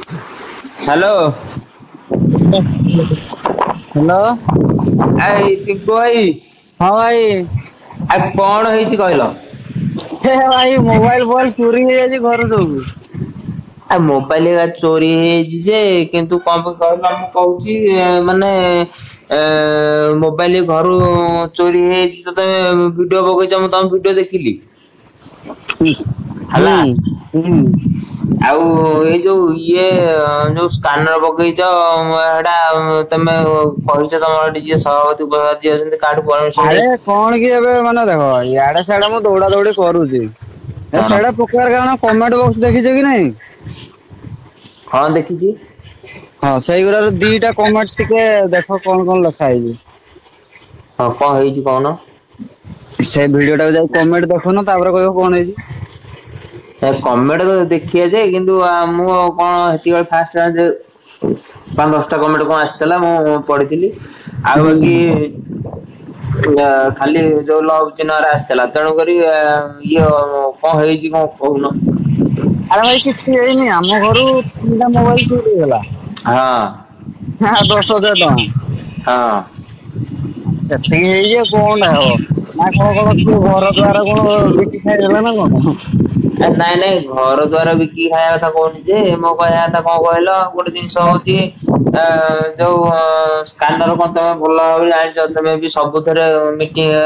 Hello. Hello. ଏଇ ପିଙ୍କୁ ଭାଇ। ହଁ ଭାଇ। ଆଉ କଣ ହେଇଛି କହିଲ? ହେ ଭାଇ ମୋବାଇଲ ଫୋବାଇଲ ଚୋରି ହେଇଯାଇଛି ଘରୁ ସବୁ। ଆ ମୋବାଇଲ ବା ଚୋରି ହେଇଯାଇଛି ଯେ କିନ୍ତୁ କଣ ପାଇଁ କହିଲ ମୁଁ କହୁଛି ମାନେ ମୋବାଇଲ ଘରୁ ଚୋରି ହେଇଯାଇଛି ତ ତମେ ଭିଡିଓ ପକେଇଛ ମୁଁ ତମ ଭିଡିଓ ଦେଖିଲି। ହୁଁ ହେଲା ହୁଁ। ଆଉ ଏଇ ଯୋଉ ଇଏ ଯୋଉ ସ୍କାନର ପକେଇଛ ଏଟା ତମେ କହିଛ ତମର ଏଠି ଯିଏ ସଭାପତି ଉପସଭାପତି ଅଛନ୍ତି କାହାଠୁ ପରମିସନ ଆରେ ନେଇ କଣ କି ଏବେ ମାନେ ଦେଖ ଇଆଡେ ସିଆଡେ ମୁଁ ଦୌଡା ଦୌଡି କରୁଛି। ଏ ହଁ ସେଇଟା ପକେଇବାର କାରଣ କମେଣ୍ଟ ବକ୍ସ ଦେଖିଛ କି ନାଇଁ? ହଁ ଦେଖିଛି। ହଁ ସେଇଗୁରାରୁ ଦିଟା କମେଣ୍ଟ ଟିକେ ଦେଖ କଣ କଣ ଲେଖା ହେଇଛି। ହଁ କଣ ହେଇଛି କହୁନ? ସେ ଭିଡିଓ ଟାକୁ ଯାଇ କମେଣ୍ଟ ଦେଖୁନ ତାପରେ କହିବ କଣ ହେଇଛି। କମେଣ୍ଟ ତ ଦେଖିବା ଯେ କିନ୍ତୁ ମୁଁ କଣ ହେତିକି ଫାଷ୍ଟ ପାଞ୍ଚ ଦଶଟା କମେଣ୍ଟ କଣ ଆସିଥିଲା ମୁଁ ପଢିଥିଲି ଆଉ ହୁଁ ବାକି ଖାଲି ଯୋଉ ଲଭ ଚିହ୍ନରେ ଆସିଥିଲା ତେଣୁକରି ଇଏ କଣ ହେଇଛି କଣ କହୁନ? ଆରେ ଭାଇ କିଛି ହେଇନି ଆମ ଘରୁ ତିନିଟା ମୋବାଇଲ ଚୋରି ହେଇଗଲା। ହଁ। ହଁ 10,000 ଟଙ୍କା। ହଁ। ସେତିକି ହେଇଛି କଣଟା ହବ ନା କଣ କିଏ ଘର ଦ୍ୱାର କଣ ବିକି ଖାଇଦେଲା ନା କଣ? ନାଇଁ ନାଇଁ ଘର ଦ୍ୱାର ବିକିକି ଖାଇବା କଥା କହୁନି ଯେ ମୋ କହିବା କଥା କଣ କହିଲ ଗୋଟେ ଜିନିଷ ହଉଛି ଯୋଉ ସ୍କାନର କଣ ତମେ ଭଲ ଭାବରେ ଜାଣିଛ ତମେ ବି ସବୁଥିରେ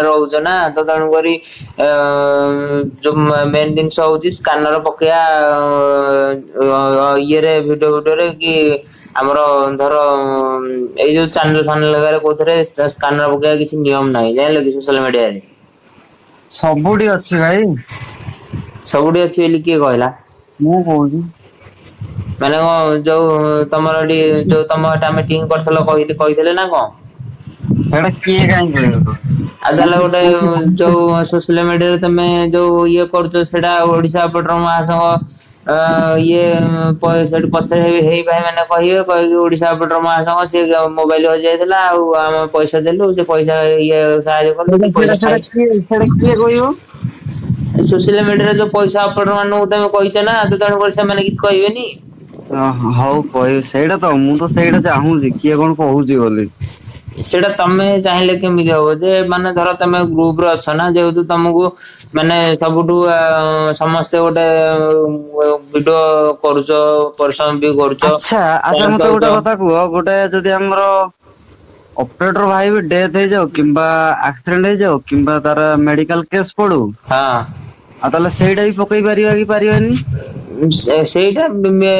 ରହୁଛ ନା ତ ତେଣୁକରି ଯୋଉ ମେନ୍ ଜିନିଷ ହଉଛି ସ୍କାନର ପକେଇବା ଇଏରେ ଭିଡିଓ ଫିଡିଓରେ କି ଆମର ଧର ଏଇ ଯୋଉ ଚାନେଲ ଫାନେଲ କୋଉଥିରେ ସ୍କାନର ପକେଇବା କିଛି ନିୟମ ନାହିଁ ଜାଣିଲ କି ସୋସିଆଲ ମିଡିଆରେ। ସବୁଠି ଅଛି ଭାଇ। ସବୁଠି ଅଛି ବୋଲି କିଏ କହିଲା? ମୁଁ କହୁଛି। ମାନେ କଣ ଯୋଉ ତମର ଏଠି ଯୋଉ ତମ ଏଟା ମିଟିଂ କରିଥିଲ କହିଥିଲେ ନା କଣ? ସେଇଟା କିଏ କାହିଁ କହିବ? ଆଉ ତାହେଲେ ଗୋଟେ ଯୋଉ ସୋସିଆଲ ମିଡିଆରେ ତମେ ଯୋଉ ଇଏ କରୁଛ ସେଇଟା ଓଡିଶା ପେଟ୍ରୋଲ ମହାସଂଘ ଇଏ ସେଠି ପଛରେ ହେଇ ଭାଇ ମାନେ କହିବେ କହିକି ଓଡିଶା ପେଟ୍ରୋଲ ମହାସଂଘ ସିଏ ମୋବାଇଲ ହଜି ଯାଇଥିଲା ଆଉ ଆମେ ପଇସା ଦେଲୁ ସେ ପଇସା ଇଏ ସାହାଯ୍ୟ କଲୁ କି ପଇସା ଖାଇ ସେଇଟା କିଏ କହିବ? ସୋସିଆଲ ମିଡିଆରେ ଯୋଉ ପଇସା ଅପଲୋଡ ମାନଙ୍କୁ ତମେ କହିଛ ନା ତ ତେଣୁକରି ସେମାନେ କିଛି କହିବେନି। ଓ ହଉ କହିବି ସେଇଟା ତ ମୁଁ ତ ସେଇଟା ଚାହୁଁଛି କିଏ କଣ କହୁଛି ବୋଲି। ସେଇଟା ତମେ ଚାହିଁଲେ କେମିତି ହବ ଯେ ମାନେ ଧର ତମେ ଗ୍ରୁପରେ ଅଛ ନା ଯେହେତୁ ତମକୁ ମାନେ ସବୁଠୁ ସମସ୍ତେ ଗୋଟେ ଭିଡିଓ କରୁଛ ପରିଶ୍ରମ ବି କରୁଛ କଣ ଦଉଛ। କୁହ ଗୋଟେ ଯଦି ଆମର ଅପରେଟର ଭାଇ ବି ଡେଥ ହେଇଯାଉ କିମ୍ବା ଆକ୍ସିଡେଣ୍ଟ ହେଇଯାଉ କିମ୍ବା ତାର ମେଡିକାଲ କେସ୍ ପଡୁ ହଁ। ଆଉ ତାହେଲେ ସେଇଟା ବି ପକେଇ ପାରିବା କି ପାରିବାନି? ସେଇଟା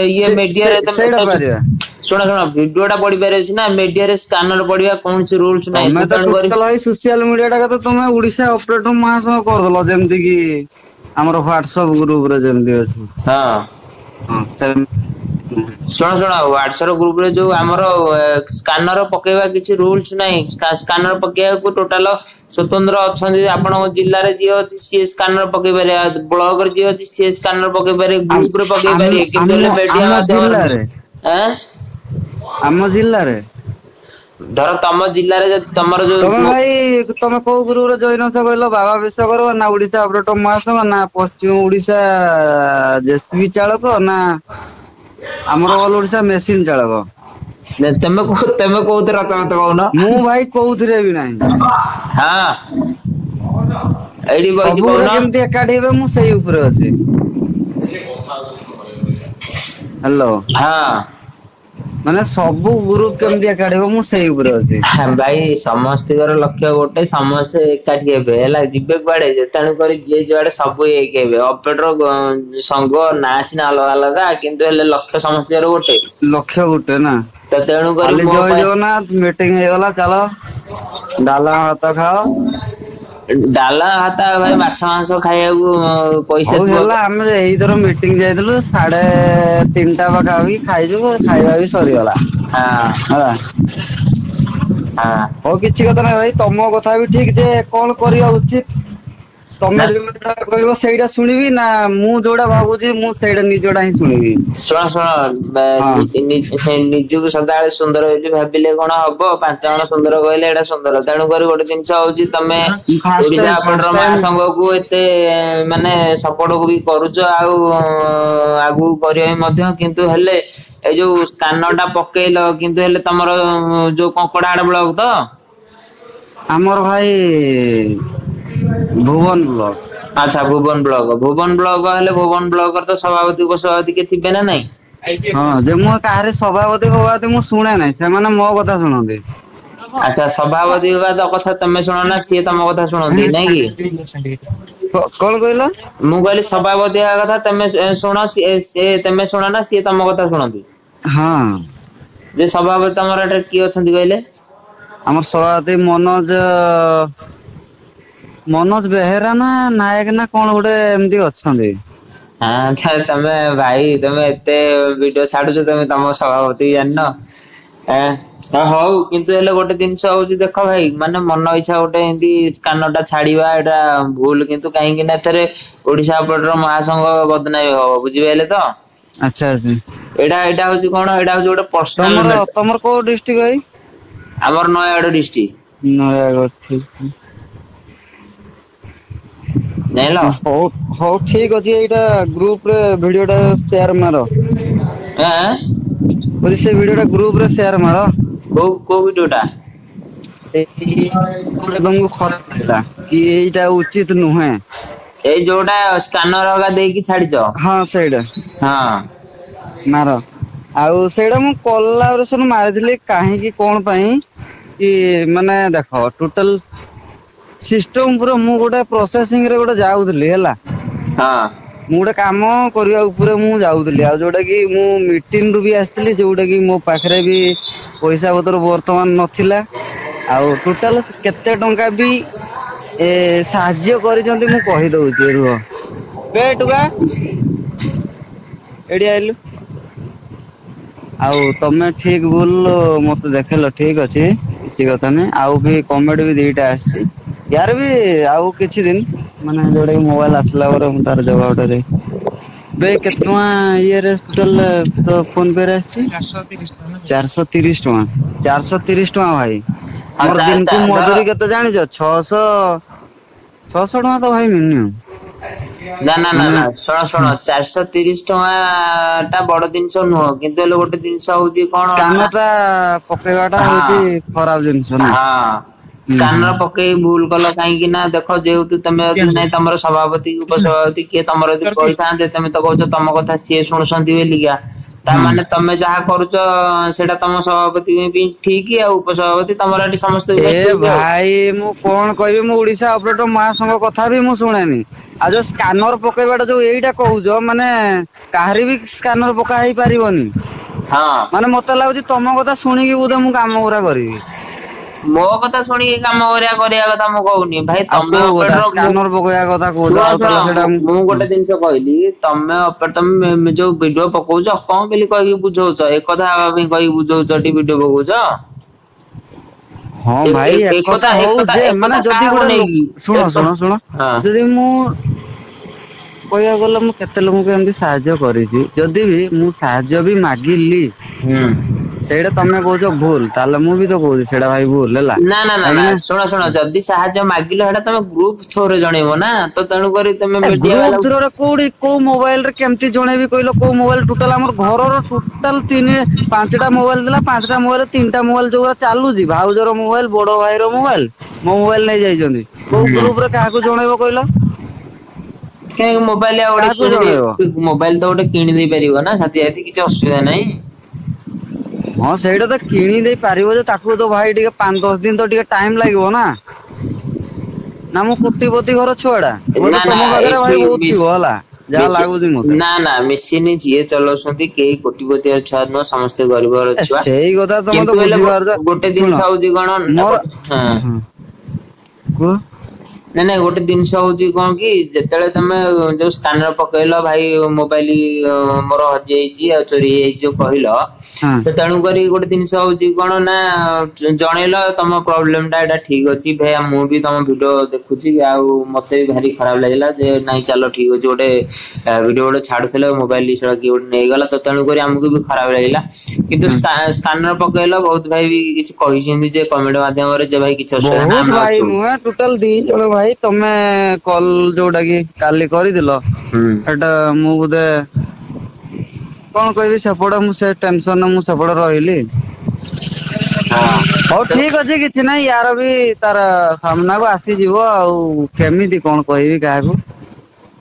ଇଏ ସେ ମିଡିଆରେ ସେଇଟା ପାରିବା। ଶୁଣ ଭିଡିଓ ଟା ପଢିବାର ଅଛି ନା ମିଡିଆରେ ସ୍କାନର ପଢିବା କୌଣସି ରୁଲସ ନାହିଁ ତମେ ତ ତେଣୁକରି ଟୋଟାଲ ଭାଇ ସୋସିଆଲ ମିଡିଆ ଟା ତ ତମେ ଓଡିଶା ଅପରେଟର ମହାସଂଘ କରିଦେଲ ଯେମିତି କି ଆମର ହ୍ଵାଟସଆପ ଗ୍ରୁପ ରେ ଯେମିତି ଅଛି। ହଁ। ହଁ ସେ ଶୁଣ ହ୍ୱାଟସଆପ ଗ୍ରୁପ ରେ ଯୋଉ ଆମର ସ୍କାନର ପକେଇବା କିଛି ରୁଲସ ନାହିଁ। ସ୍କାନର ପକେଇବାକୁ ଟୋଟାଲ ସ୍ୱତନ୍ତ୍ର ଅଛନ୍ତି ଆପଣଙ୍କ ଜିଲ୍ଲାରେ ଯିଏ ଅଛି ସିଏ ସ୍କାନର ପକେଇ ପାରିବା ବ୍ଲକ ରେ ଯିଏ ଅଛି ସିଏ ସ୍କାନର ପକେଇ ପାରିବେ ଗ୍ରୁପ ରେ ପକେଇ ଆମ ପାରିବେ କିନ୍ତୁ ଆମ ହେଲେ ମିଡିଆ ଆମ ମାଧ୍ୟମରେ ଜିଲ୍ଲାରେ ନୁହେଁ ଆଁ ଆମ ଜିଲ୍ଲାରେ ଧର ତମ ଜିଲ୍ଲାରେ ଯଦି ତମର ତମେ ଯୋଉ ଭାଇ ତମେ କୋଉ ଗ୍ରୁପରେ ଜଏନ ଅଛ କହିଲ ବାବା ବିଶ୍ଵକର୍ମା ନା ଓଡିଶା ଅପରେଟର ମହାସଂଘ ନା ପଶ୍ଚିମ ଓଡିଶା ଜେସିବି ଚାଳକ ନା ଆମର ଅଲ ଓଡିଶା ମେସିନ ଚାଳକ। ତେମେ କୋଉଥିରେ ଅଛ ମତେ କହୁନ? ମୁଁ ଭାଇ କୋଉଥିରେ ବି ନାହିଁ। ହଁ। ଏଇଠି ବଇଚି ସବୁ ଗୁରା କହୁନ। କେମିତି ଏକାଠି ହେବେ ମୁଁ ସେଇ ଉପରେ ଅଛି। ହ୍ୟାଲୋ। ହଁ। ମାନେ ସବୁ ଗ୍ରୁପ କେମିତି ଏକାଠି ହେବ ମୁଁ ସେଇ ଉପରେ ଅଛି। ଭାଇ ସମସ୍ତଙ୍କର ଲକ୍ଷ୍ୟ ଗୋଟେ ସମସ୍ତେ ଏକାଠି ହେବେ ହେଲା ଯିବେ କୁଆଡେ ତେଣୁ କରି ଯିଏ ଯୁଆଡେ ସବୁ ହେଇକି ହେବେ ଅପରେଟର ସଂଘ ନାଁ ସିନା ଅଲଗା ଅଲଗା କିନ୍ତୁ ହେଲେ ଲକ୍ଷ୍ୟ ସମସ୍ତଙ୍କର ଗୋଟେ। ଲକ୍ଷ୍ୟ ଗୋଟେ ନା ତ ତେଣୁ କରି ଖାଲି ମୋ ଜୟ ପାଇଁ ଜଗନ୍ନାଥ ମିଟିଂ ହେଇଗଲା ଚାଲ ଡାଲମା ଭାତ ଖାଅ। ଡାଲମା ଭାତ ଭାଇ ମାଛ ମାଂସ ଖାଇବାକୁ ପଇସା ହଉ ଥିବ ହେଲା ଆମେ ଏଇଥର ମିଟିଂ ଯାଇଥିଲୁ 3:30 ପାଖାପାଖି ଖାଇଛୁ ଖାଇବା ବି ସରିଗଲା। ହେଲା ହଁ। ହଉ କିଛି କଥା ନାହିଁ ଭାଇ ତମ କଥା ବି ଠିକ ଯେ କଣ କରିବା ଉଚିତ ତମେ ଯୋଉଟା କହିବ ସେଇଟା ଶୁଣିବି ନା ମୁଁ ଯୋଉଟା ଭାବୁଛି ମୁଁ ସେଇଟା ନିଜଟା ହିଁ ଶୁଣିବି। ଶୁଣ ନିଜକୁ ସଦାବେଳେ ସୁନ୍ଦର ବୋଲି ଭାବିଲେ କଣ ହବ? 5 ଜଣ ସୁନ୍ଦର କହିଲେ ଏଇଟା ସୁନ୍ଦର। ତେଣୁକରି ଗୋଟେ ଜିନିଷ ହଉଛି ତମେ ଫାଷ୍ଟ ଓଡିଶା ଟାଇମ ଆପଟର ଫାଷ୍ଟ ମା ଟାଇମ ସଂଘକୁ ଏତେ ମାନେ ସପୋର୍ଟ ବି କରୁଛ ଆଉ ଆଗକୁ କରିବା ବି ମଧ୍ୟ କିନ୍ତୁ ହେଲେ ଏଇ ଯୋଉ ସ୍କାନର ଟା ପକେଇଲ କିନ୍ତୁ ହେଲେ ତମର ଯୋଉ କଙ୍କଡାହାଡ ବ୍ଲକ ତ? ଆମର ଭାଇ ଭୁବନ ବ୍ଲକ। ଆଚ୍ଛା ଭୁବନ ବ୍ଲକ ହେଲେ ଭୁବନ ବ୍ଲକର ତ ସଭାପତି ଉପସଭାପତି କିଏ ଥିବେ ନା ନାଇଁ? ହଁ ଯେ ମୁଁ କାହାରି ସଭାପତି ଫଭାପତି ମୁଁ ଶୁଣେ ନାହିଁ ସେମାନେ ମୋ କଥା ଶୁଣନ୍ତି। ଆଚ୍ଛା ସଭାପତି କଥା ତମେ ଶୁଣ ନା ସିଏ ତମ କଥା ଶୁଣନ୍ତି ନାଇଁ କି? କଣ କହିଲ? ମୁଁ କହିଲି ସଭାପତି କଥା ତମେ ଶୁଣ ସିଏ ତମେ ଶୁଣ ନା ସିଏ ତମ କଥା ଶୁଣନ୍ତି? ହଁ। ଯେ ସଭାପତି ତମର ଏଠାରେ କିଏ ଅଛନ୍ତି କହିଲେ? ଆମର ସଭାପତି ମନୋଜ ବେହେରା ନା ନାୟକ ନା କଣ ଗୋଟେ ଏମିତି ଅଛନ୍ତି। ହଁ ତମେ ଭାଇ ତମେ ଏତେ ଭିଡିଓ ଛାଡୁଛ ତମେ ତମ ସଭାପତି ଜାଣିନ? ହଉ କିନ୍ତୁ ହେଲେ ଗୋଟେ ଜିନିଷ ହଉଛି ଦେଖ ଭାଇ ମାନେ ମନ ଇଚ୍ଛା ଗୋଟେ ଏମତି ସ୍କାନର ଟା ଛାଡିବା ଏଇଟା ଭୁଲ କିନ୍ତୁ କାହିଁକି ନା ଏଥିରେ ଓଡିଶା ଆପଟର ମହାସଂଘ ବଦନାମି ହବ ବୁଝିପାରିଲେ ତ? ଆଚ୍ଛା ଆଚ୍ଛା। ଏଇଟା ହଉଛି କଣ ଏଇଟା ହଉଛି ଗୋଟେ ପର୍ସନାଲ ତମର କୋଉ ଡିଷ୍ଟ୍ରିକ୍ଟ ଭାଇ? ଆମର ନୟାଗଡ଼ ଡିଷ୍ଟ୍ରିକ୍ଟ। ନୟାଗଡ଼ ଠିକ। ଜାଣିଲ? ହଉ ହଉ ଠିକ ଅଛି ଏଇଟା ଗ୍ରୁପ ରେ ଭିଡିଓ ଟା ସେୟାର ମାର। ଆଁ ସେ ଭିଡିଓ ଟା ଗ୍ରୁପ ରେ ସେୟାର ମାର। କୋଉ ଭିଡିଓ ଟା? ଏଇ କୋଉଟା ତମକୁ ଖରାପ ଲାଗିଲା କି ଏଇଟା ଉଚିତ ନୁହେଁ? ଏଇ ଯୋଉଟା ସ୍କାନର ହକା ଦେଇକି ଛାଡିଛ ହଁ ସେଇଟା ହଁ। ମାର ଆଉ ସେଇଟା ମୁଁ କଲାବରେସନ ମାରିଥିଲି କାହିଁକି କଣ ପାଇଁ? କି ମାନେ ଦେଖ ଟୋଟାଲ ସିଷ୍ଟମ ଉପରେ ମୁଁ ଗୋଟେ ପ୍ରୋସେସିଂ ରେ ଗୋଟେ ଯାଉଥିଲି ହେଲା। ହଁ। ମୁଁ ଗୋଟେ କାମ କରିବା ଉପରେ ମୁଁ ଯାଉଥିଲି ଆଉ ଯୋଉଟା କି ମୁଁ ମିଟିଂ ରୁ ବି ଆସିଥିଲି ଯୋଉଟା କି ମୋ ପାଖରେ ବି ପଇସା ପତ୍ର ବର୍ତ୍ତମାନ ନଥିଲା ଆଉ ଟୋଟାଲ କେତେ ଟଙ୍କା ବି ସାହାଯ୍ୟ କରିଛନ୍ତି ମୁଁ କହିଦଉଛି ରୁହ ବେ ଟୁକା ଏଠି ଆଇଲୁ। ଆଉ ତମେ ଠିକ ଭୁଲ ମତେ ଦେଖେଇଲ ଠିକ ଅଛି। କିଛି କଥା ନାଇଁ ଆଉ ବି କମେଣ୍ଟ ବି ଦିଟା ଆସିଛି। ୟାର ବି ଆଉ କିଛି ଦିନ ମାନେ ଯୋଉଟା କି ମୋବାଇଲ ଆସିଲା ପରେ ମୁଁ ତାର ଜବାବ ଟା ଦେବି। ବେ କେତେ ଟଙ୍କା ଇଏରେ ଟୋଟାଲ ତୋ ଫୋନ ପେ ରେ ଆସିଛି? 430 ଟଙ୍କା 430 ଟଙ୍କା ଭାଇ। ଆଉ ମୋର ଦିନକୁ ଧର ମଜୁରୀ କେତେ ଜାଣିଛ? 600 ଟଙ୍କା ତ ଭାଇ ମିନିମମ୍। ମାନେ ନା ଶୁଣ 430 ଟଙ୍କା ଟା ବଡ ଜିନିଷ ନୁହଁ କିନ୍ତୁ ହେଲେ ଗୋଟେ ଜିନିଷ ହଉଛି କଣ ସ୍କାନର ନା ଟା ପକେଇବା ଟା ହଉଛି ହଁ ଖରାପ ଜିନିଷ ନା। ହୁଁ ହୁଁ। ସ୍କାନର ପକେଇ ଭୁଲ କଲ କାହିଁକି ନା ଦେଖ ଯେହେତୁ ତମେ ଯଦି ନାଇଁ ତମର ସଭାପତି ଉପସଭାପତି କିଏ ତମର ଯଦି କହିଥାନ୍ତେ ତମେ ତ କହୁଛ ତମ କଥା ସିଏ ଶୁଣୁଛନ୍ତି ବେଲିକା ହଁ। ତାମାନେ ତମେ ଯାହା କରୁଛ ସେଇଟା ତମ ସଭାପତି ବି ଠିକ ଆଉ ଉପସଭାପତି ତମର ଏଠି ସମସ୍ତଙ୍କ ପାଇଁ ଏ ଠିକ ଆଉ। ଭାଇ ମୁଁ କଣ କହିବି ମୁଁ ଓଡିଶା ଅପରେଟର ମହାସଂଘ କଥା ବି ମୁଁ ଶୁଣେନି। ଆଉ ଯୋଉ ସ୍କାନର ପକେଇବାଟା ଯୋଉ ଏଇଟା କହୁଛ ମାନେ କାହାରି ବି ସ୍କାନର ପକା ହେଇ ପାରିବନି। ହଁ। ମାନେ ମତେ ଲାଗୁଛି ତମ କଥା ଶୁଣିକି ବୋଧେ ମୁଁ କାମ ଗୁରା କରିବି। ମୋ କଥା ଶୁଣିକି କାମ କରିବା କଥା ମୁଁ କହୁନି। ଭାଇ ଆଉ ତମେ କୋଉ କଥା ଅପେଟର ସ୍କାନର ପକେଇବା କଥା କହୁଛ ଆଉ ଶୁଣ ତାହେଲେ ସେଇଟା ମୁଁ ଗୋଟେ ଜିନିଷ କହିଲି ତମେ ଯୋଉ ଭିଡିଓ ପକଉଛ କଣ ବୋଲି କହିକି ବୁଝଉଛ ଏକଥା ହେବା ପାଇଁ କହିକି ବୁଝଉଛ ଟି ଭିଡିଓ ପକଉଛ। ହଁ ଭାଇ ଏକଥା ହଉ ଯେ ମାନେ ଏକଥା ଯଦି କାହାକୁ ଗୋଟେ ନେଇକି ଶୁଣ ହଁ ଯଦି ମୁଁ କହିବାକୁ ଗଲେ ମୁଁ କେତେ ଲୋକଙ୍କୁ ଏମିତି ସାହାଯ୍ୟ କରିଛି ଯଦି ବି ମୁଁ ସାହାଯ୍ୟ ବି ମାଗିଲି ହୁଁ। ସେଇଟା ତମେ କହୁଛ ଭୁଲ ତାହେଲେ ମୁଁ ବି ତ କହୁଛି ସେଇଟା ଭାଇ ଭୁଲ ହେଲା ନା କାହିଁକି ଶୁଣ ଯଦି ସାହାଯ୍ୟ ମାଗିଲ ସେଟା ତମେ ଗ୍ରୁପ ଥ୍ରୋରେ ଜଣେଇବ ନା ତ ତେଣୁକରି ତମେ ଏ ମିଡିଆ ଗ୍ରୁପ ବାଲା ଥ୍ରୋରେ କୋଉଠି କୋଉ ମୋବାଇଲ ରେ କେମିତି ଜଣେଇବି କହିଲ କୋଉ ମୋବାଇଲ ଟୋଟାଲ ଆମର ଘରର ଟୋଟାଲ 5ଟା ମୋବାଇଲ ଥିଲା 5ଟା ମୋବାଇଲ 3ଟା ମୋବାଇଲ ଯୋଉରା ଚାଲୁଛି ଭାଉଜର ମୋବାଇଲ ବଡ ଭାଇର ମୋବାଇଲ ମୋ ମୋବାଇଲ ନେଇ ଯାଇଛନ୍ତି କୋଉ ଗ୍ରୁପ ରେ କାହାକୁ ଜଣେଇବ କହିଲ? କାଇଁ ମୋବାଇଲ ଆଉ ଗୋଟେ କାହାକୁ ଜଣେଇବ? ମୋବାଇଲ ତ ଗୋଟେ କିଣି ଦେଇ ପାରିବ ନା ସାଥି ସାଥି କିଛି ଅସୁବିଧା ନାହିଁ। ହଁ ସେଇଟା ତ କିଣି ଦେଇ ପାରିବ ଯେ ତାକୁ ତ ଭାଇ ଟିକେ 5-10 ଦିନ ତ ଟିକେ ଟାଇମ ଲାଗିବ ନା। ନା ମୁଁ କୋଟିପତି ଘର ଛୁଆ ଟା ନା ହୁଏତ ନା ତମ ପାଖରେ ଏଠି ଭାଇ ବହୁତ ଥିବ ହେଲା ଯାହା ଲାଗୁଛି ମତେ। ନା ମେସିନ ଯିଏ ଚଲାଉଛନ୍ତି କେହି କୋଟିପତିି ଛୁଆ ନୁହଁ ସମସ୍ତେ ଗରିବ ଘର ଏ ଛୁଆ ସେଇ କଥା ତ ମତେ କିନ୍ତୁ ହେଲେ ବୁଝିପାରୁଛ ଗୋଟେ ଶୁଣ ଜିନିଷ ହଉଛି କଣ ମୋର ହଁ ହଁ କୁହ ନାଇଁ ନାଇଁ ଗୋଟେ ଜିନିଷ ହଉଛି କଣ କି ଯେତେବେଳେ ତମେ ଯୋଉ ସ୍କାନର ପକେଇଲ ଭାଇ ମୋବାଇଲ ମୋର ହଜିଯାଇଛି ଆଉ ଚୋରି ହେଇଯାଇଛି ଯୋଉ କହିଲ ହଁ ତ ତେଣୁ କରି ଗୋଟେ ଜିନିଷ ହଉଛି କଣ ନା ଜଣେଇଲ ତମ ପ୍ରୋବ୍ଲେମ ଟା ଏଇଟା ଠିକ ଅଛି ଭାଇ ମୁଁ ବି ତମ ଭିଡିଓ ଦେଖୁଛି ଆଉ ମତେ ବି ଭାରି ଖରାପ ଲାଗିଲା ଯେ ନାଇଁ ଚାଲ ଠିକ ଅଛି ଗୋଟେ ଭିଡିଓ ଗୋଟେ ଛାଡୁଥିଲେ ମୋବାଇଲ କିଏ ଗୋଟେ ନେଇଗଲା ତ ତେଣୁକରି ଆମକୁ ବି ଖରାପ ଲାଗିଲା କିନ୍ତୁ ହୁଁ ସ୍କାନର ପକେଇଲ ବହୁତ ଭାଇ ବି କିଛି କହିଛନ୍ତି ଯେ କମେଣ୍ଟ ମାଧ୍ୟମରେ ଯେ ଭାଇ କିଛି ଅସୁବିଧା ନାହିଁ ବହୁତ ଆମେ ଭାଇ ଅଛୁ। ନୁହେଁ ଟୋଟାଲ 2 ଜଣ ଭାଇ ତମେ କଲ ଯୋଉଟା କି କାଲି କରିଥିଲ ହୁଁ ଏଟା ମୁଁ ବୋଧେ କଣ କହିବି ସେପଟେ ମୁଁ ସେ ଟେନସନରେ ମୁଁ ସେପଟେ ରହିଲି। ହଉ ହଁ ଠିକ ଅଛି କିଛି ନାହିଁ ୟାର ବି ତାର ସାମ୍ନାକୁ ଆସିଯିବ ଆଉ କେମିତି କଣ କହିବି କାହାକୁ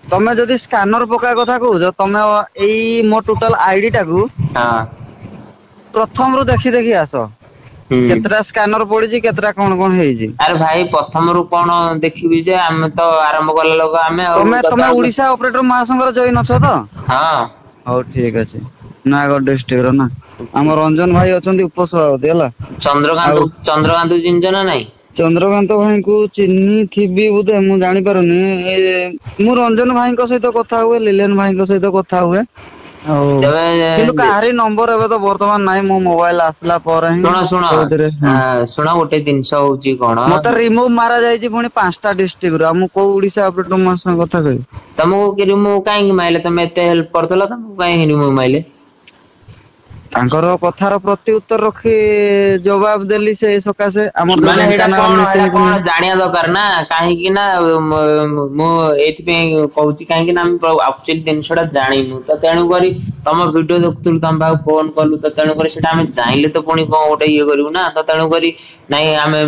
ତମେ ଯଦି ସ୍କାନର ପକା କଥା କହୁଛ ତମେ ଏଇ ମୋ ଟୋଟାଲ ଆଇଡି ଟାକୁ ହଁ ପ୍ରଥମରୁ ଦେଖି ଦେଖି ଆସ ହୁଁ କେତେଟା ସ୍କାନର ପଡିଛି କେତେଟା କଣ ହେଇଛି। ଆରେ ଭାଇ ପ୍ରଥମରୁ କଣ ଦେଖିବି ଯେ ଆମେ ତ ଆରମ୍ଭ କଲା ଲୋକ ଆମେ ଆଉ ତମେ ଓଡିଶା ଅପରେଟର ମହାସଂଘର ଜଏନ ଅଛ ତ? ହଁ ହଉ ଠିକ ଅଛି ନୟାଗଡ଼ ଡିଷ୍ଟ୍ରିକ୍ଟ ର ନା ଆମ ରଞ୍ଜନ ଭାଇ ଅଛନ୍ତି ଉପସଭାପତି ହେଲା। ଆଉ ଚନ୍ଦ୍ରକାନ୍ତ କୁ ଚିହ୍ନିଛ ନା ନାଇଁ? ଚନ୍ଦ୍ରକାନ୍ତ ଭାଇଙ୍କୁ ଚିହ୍ନିଥିବି ବୋଧେ ମୁଁ ଜାଣିପାରୁନି ମୁଁ ରଞ୍ଜନ ଭାଇଙ୍କ ସହିତ କଥା ହୁଏ ଲିଲେନ ଭାଇଙ୍କ ସହିତ କଥା ହୁଏ। ଆଉ କିନ୍ତୁ ତେବେ କାହାରି ନମ୍ବର ଏବେ ତ ବର୍ତ୍ତମାନ ନାହିଁ ମୋ ମୋବାଇଲ ଆସିଲା ପରେ ହିଁ ଯୋଉଥିରେ ହଁ ଶୁଣ ଗୋଟେ ଜିନିଷ ହଉଛି କଣ ମତେ ରିମୁଭ୍ ମାରା ଯାଇଛି ପୁଣି 5ଟା ଡିଷ୍ଟ୍ରିକ୍ଟରୁ ଆଉ ମୁଁ କୋଉ ଓଡିଶା ଅପରେଟର ମୋ ସାଙ୍ଗେ କଥା କହିବି। ତମକୁ କି ରିମୁଭ୍ କାହିଁକି ମାଇଲେ ତମେ ଏତେ ହେଲ୍ପ କରୁଥିଲ ତମକୁ କାହିଁକି ରିମୁଭ୍ ମାଇଲେ? ତାଙ୍କର କଥାର ପ୍ରତି ଉତ୍ତର ରଖି ଜବାବ ଦେଲି ସେ ସକାଶେ ଆମର ଯୋଉ ମାନେ ଢେଙ୍କାନାଳ ମିଟିଂକୁ ନେଇ ଜାଣିବା ଦରକାର ନା କାହିଁକି ନା ମୁଁ ଏଇଥିପାଇଁ କହୁଛି କାହିଁକି ନା ଆମେ ଜିନିଷ ଟା ଜାଣିନୁ ତ ତେଣୁକରି ତମ ଭିଡିଓ ଦେଖୁଥିଲୁ ତମ ପାଖକୁ ଫୋନ କଲୁ ତ ତେଣୁକରି ସେଇଟା ଆମେ ଚାହିଁଲେ ତ ପୁଣି କଣ ଗୋଟେ ଇଏ କରିବୁ ନା ତ ତେଣୁକରି ନାଇଁ ଆମେ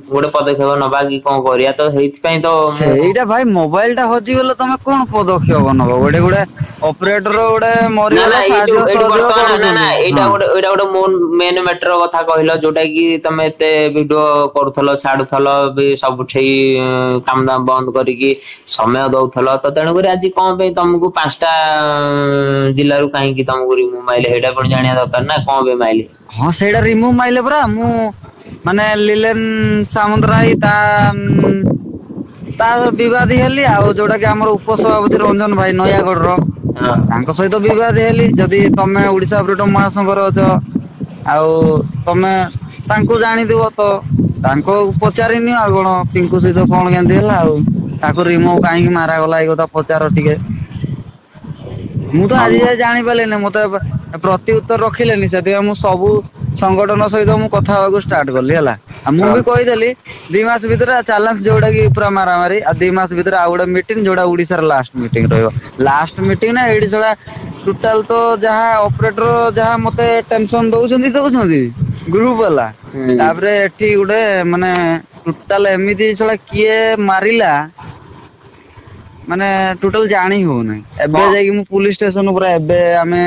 ଗୋଟେ ପଦକ୍ଷେପ ନବା କି କଣ କରିବା ତ ସେଇଥିପାଇଁ ତ ମୁଁ ସେଇଟା ଭାଇ ମୋବାଇଲ ଟା ହଜିଗଲେ ତମେ କଣ ପଦକ୍ଷେପ ନବ ଗୋଟେ ଅପରେଟର ଗୋଟେ ନା ନା ମରିଗଲା ସାହାଯ୍ୟ ସହଯୋଗ କରୁଛନ୍ତି ହଁ। ଏଇଟା ଗୋଟେ ମେନ୍ ମେଟର କଥା କହିଲ ଯୋଉଟା କି ତମେ ଏତେ ଭିଡିଓ କରୁଥିଲ ଛାଡୁଥିଲ ବି ସବୁଠେଇ କାମ ଦାମ ବନ୍ଦ କରିକି ସମୟ ଦଉଥିଲ ତ ତେଣୁକରି ଆଜି କଣ ପାଇଁ ତମକୁ 5ଟା ଜିଲ୍ଲାରୁ କାହିଁକି ତମକୁ ରିମୁଭ୍ ମାଇଲେ ସେଇଟା ପୁଣି ଜାଣିବା ଦରକାର ନା କଣ ପାଇଁ ମାଇଲେ? ହଁ ସେଇଟା ରିମୁଭ୍ ମାଇଲେ ପରା ମୁଁ ମାନେ ଲିଲେନ ସାମନ୍ତରାୟ ତା ବିବାଦୀ ହେଲି ଆଉ ଯୋଉଟା କି ଆମର ଉପସଭାପତି ରଞ୍ଜନ ଭାଇ ନୟାଗଡର ହଁ ତାଙ୍କ ସହିତ ବିବାଦ ହେଲି ଯଦି ତମେ ଓଡିଶା ଅପରେଟର ମହାସଂଘର ଅଛ ଆଉ ତମେ ତାଙ୍କୁ ଜାଣିଥିବ ତ ତାଙ୍କୁ ପଚାରିନି ଆଉ କଣ ପିଙ୍କୁ ସହିତ କଣ କେମିତି ହେଲା ଆଉ ତାକୁ ରିମୁଭ୍ କାହିଁକି ମାରାଗଲା ଏଇ କଥା ପଚାର ଟିକେ? ମୁଁ ତ ଆଜି ହଁ ଯାଏ ଜାଣିପାରିଲିନି ମତେ ପ୍ରତି ଉତ୍ତର ରଖିଲେନି ସେଥିପାଇଁ ମୁଁ ସବୁ ସଂଗଠନ ସହିତ ମୁଁ କଥା ହବାକୁ ଷ୍ଟାର୍ଟ କଲି ହେଲା ଆଉ ମୁଁ ହଁ ବି କହିଦେଲି 2 ମାସ ଭିତରେ ଚାଲେଞ୍ଜ ଯୋଉଟା କି ପୁରା ମାରାମାରି ଆଉ 2 ମାସ ଭିତରେ ଆଉ ଗୋଟେ ମିଟିଂ ଯୋଉଟା ଓଡିଶାର ଲାଷ୍ଟ ମିଟିଂ ରହିବ ଲାଷ୍ଟ ମିଟିଂ ନା ଏଇଠି ଶଳା ଟୋଟାଲ ତ ଯାହା ଅପରେଟର ଯାହା ମତେ ଟେନସନ ଦଉଛନ୍ତି ଗ୍ରୁପ ବାଲା ହୁଁ ତାପରେ ଏଠି ଗୋଟେ ମାନେ ଟୋଟାଲ ଏମିତି ଶଳା କିଏ ମାରିଲା ମାନେ ଟୋଟାଲ ଜାଣି ହଉନାହିଁ ଏବେ କଣ ଯାଇକି ମୁଁ ପୁଲିସ ଷ୍ଟେସନ ପୁରା ଏବେ ଆମେ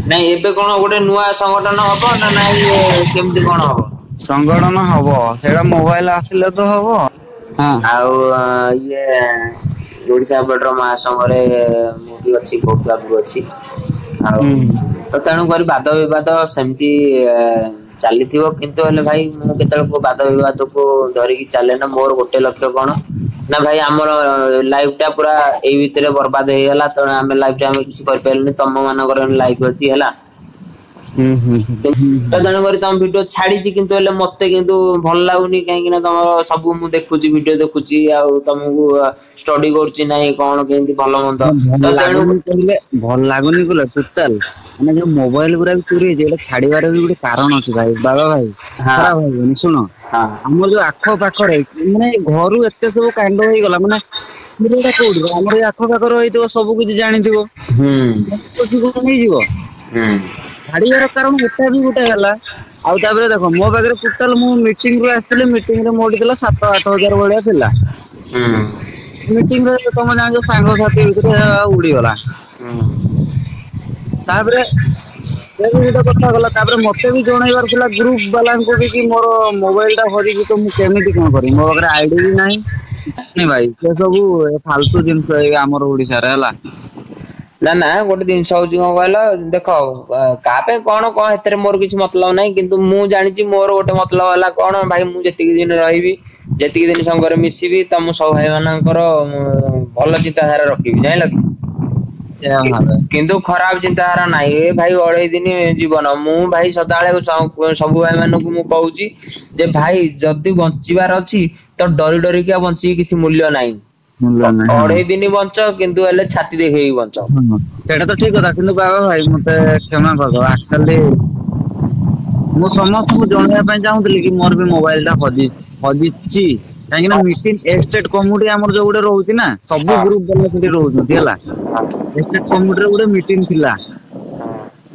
ନାଇଁ ଏବେ କଣ ଗୋଟେ ନୂଆ ସଂଗଠନ ହବ ନା ନାଇଁ କେମିତି କଣ ହବ? ସଂଗଠନ ହବ ସେଇଟା ମୋବାଇଲ ଆସିଲେ ତ ହବ। ହଁ ଆଉ ଇଏ ଓଡିଶା ଅପରେଟର ମହାସଂଘରେ ମୁଁ ବି ଅଛି ବହୁତ ଆଗରୁ ଅଛି ଆଉ ହୁଁ ତ ତେଣୁ କରି ବାଦ ବିବାଦ ସେମିତି ଚାଲିଥିବ କିନ୍ତୁ ହେଲେ ଭାଇ ମୁଁ କେତେବେଳେ ବାଦ ବିବାଦକୁ ଧରିକି ଚାଲେ ନା ମୋର ଗୋଟେ ଲକ୍ଷ୍ୟ କଣ ନା ଭାଇ ଆମର ଲାଇଫ ଟା ପୁରା ଏଇ ଭିତରେ ବର୍ବାଦ ହେଇଗଲା ତେଣୁ ଆମେ ଲାଇଫ ଟା ଆମେ କିଛି କରିପାରିଲୁନି ତମ ମାନଙ୍କର ଲାଇଫ ଅଛି ହେଲା ହୁଁ ହୁଁ ହୁଁ ତ ତେଣୁକରି ତମ ଭିଡିଓ ଛାଡିଛି କିନ୍ତୁ ହେଲେ ମତେ କିନ୍ତୁ ଭଲ ଲାଗୁନି କାହିଁକି ନା ତମର ସବୁ ମୁଁ ଦେଖୁଛି ଭିଡିଓ ଦେଖୁଛି ଆଉ ତମକୁ ଷ୍ଟଡି କରୁଛି ନାଇଁ କଣ କେମିତି ଭଲ ମନ୍ଦ ଭଲ ତ ତେଣୁ ଲାଗୁନି କହିଲେ ଭଲ ଲାଗୁନି କହିଲ ଟୋଟାଲ ମାନେ ଯୋଉ ମୋବାଇଲ ଗୁରା ବି ଚୋରି ହେଇଛି ଏଇଟା ଛାଡିବାର ବି ଗୋଟେ କାରଣ ଅଛି ଭାଇ ବାବା ଭାଇ ହଁ ଖରାପ ଭାବିବନି ଶୁଣ ହଁ ଆମର ଯୋଉ ଆଖ ପାଖରେ ମାନେ ଘରୁ ଏତେ ସବୁ କାଣ୍ଡ ହେଇଗଲା ମାନେ କୋଉଠି ଆମର ଏଇ ଆଖପାଖର ହେଇଥିବ ସବୁ କିଛି ଜାଣିଥିବ ହୁଁ ନେଇଯିବ ହୁଁ ଛାଡିବାର କାରଣ ଏଟା ବି ଗୋଟେ ହେଲା ଆଉ ତାପରେ ଦେଖ ମୋ ପାଖରେ ଟୋଟାଲ ମୁଁ ମିଟିଂ ରୁ ଆସିଥିଲି ମିଟିଂରେ ମୋଠି ଥିଲା 7-8 ହଜାର ଭଳିଆ ଥିଲା ହୁଁ ମିଟିଂରେ ତମେ ଜାଣିଛ ସାଙ୍ଗସାଥି ଭିତରେ ଉଡିଗଲା ହୁଁ ତାପରେ ସେ ବି ଗୋଟେ କଥା ଗଲା ତାପରେ ମତେ ବି ଜଣେଇବାର ଥିଲା ଗ୍ରୁପ ବାଲାଙ୍କୁ ବି କି ମୋର ମୋବାଇଲ ଟା ହଜିଛି ତ ମୁଁ କେମିତି କଣ କରିବି ମୋ ପାଖରେ ଆଇଡି ବି ନାହିଁ ଭାଇ ସେ ସବୁ ଫାଲତୁ ଜିନିଷ ଏଇ ଆମର ଓଡିଶାରେ ହେଲା ନା ନା ଗୋଟେ ଜିନିଷ ହଉଛି କଣ କହିଲ ଦେଖ କାହା ପାଇଁ କଣ ଏଥିରେ ମୋର କିଛି ମତଲବ ନାହିଁ କିନ୍ତୁ ମୁଁ ଜାଣିଛି ମୋର ଗୋଟେ ମତଲବ ହେଲା କଣ ଭାଇ ମୁଁ ଯେତିକି ଦିନ ରହିବି ଯେତିକି ଦିନ ସାଙ୍ଗରେ ମିଶିବି ତ ମୁଁ ସବୁ ଭାଇ ମାନଙ୍କର ଭଲ ଚିନ୍ତାଧାରା ରଖିବି ଜାଣିଲ କି? ସେଇଆ ଭାବେ। କିନ୍ତୁ ଖରାପ ଚିନ୍ତାଧାରା ନାହିଁ ଏ ଭାଇ ଅଢେଇ ଦିନ ଜୀବନ ମୁଁ ଭାଇ ସଦାବେଳେ ସବୁ ଭାଇ ମାନଙ୍କୁ ମୁଁ କହୁଛି ଯେ ଭାଇ ଯଦି ବଞ୍ଚିବାର ଅଛି ତ ଡରି ଡରିକି ଆଉ ବଞ୍ଚିକି କିଛି ମୂଲ୍ୟ ନାହିଁ। ମୂଲ୍ୟ ନାହିଁ ହଁ। ଅଢେଇ ଦିନ ବଞ୍ଚ କିନ୍ତୁ ହେଲେ ଛାତି ଦେଖେଇକି ବଞ୍ଚ। ହଁ ସେଇଟା ତ ଠିକ କଥା କିନ୍ତୁ ବାବା ଭାଇ ମତେ କ୍ଷମା କରିଦବ ଆକ୍ଚୁଆଲି ମୁଁ ସମସ୍ତଙ୍କୁ ଜଣେଇବା ପାଇଁ ଚାହୁଁଥିଲି କି ମୋର ବି ମୋବାଇଲ ଟା ହଜିଛି। କାହିଁକି ନା ମିଟିଂ ଏଷ୍ଟେଟ କମିଟି ଆମର ଯୋଉ ଗୋଟେ ରହୁଛି ନା ସବୁ ହଁ ଗ୍ରୁପ ବାଲା ସେଠି ରହୁଛନ୍ତି ହେଲା। ଏଷ୍ଟେଟ କମିଟିରେ ଗୋଟେ ମିଟିଂ ଥିଲା।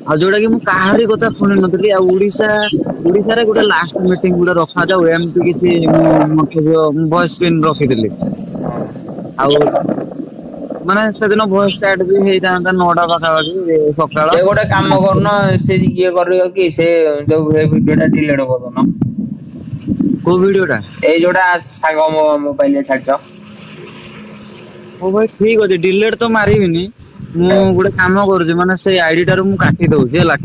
ଆଉ ଯୋଉଟା କି ମୁଁ କାହାରି କଥା ଶୁଣି ନଥିଲି ଆଉ ଓଡିଶାରେ ଗୋଟେ ଲାଷ୍ଟ ମିଟିଂ ଗୋଟେ ରଖାଯାଉ ଏମିତି କିଛି ମୁଁ ଭଏସ ପିନ୍ ରଖିଥିଲି। ଆଉ ମାନେ ସେଦିନ ଭଏସ ଚାଟ ବି ହେଇଥାନ୍ତା 9ଟା ପାଖାପାଖି ସକାଳ। ସେ ଗୋଟେ କାମ କରୁନ ସେ ଇଏ କରିବ କି ସେ ଯୋଉ ଭିଡିଓ ଟା ଡିଲେଟ କରିଦଉନ। କୋଉ ଭିଡିଓ ଟା? ଏଇ ଯୋଉଟା ସାଙ୍ଗ ମୋ ମୋବାଇଲରେ ଛାଡିଛ। ହଉ ଭାଇ ଠିକ ଅଛି ଡିଲେଟ ତ ମାରିବିନି ମୁଁ ଗୋଟେ କାମ କରୁଛି ମାନେ ସେଇ ଆଇଡି ଟାରୁ ମୁଁ କାଟି ଦଉଛି ହେଲା।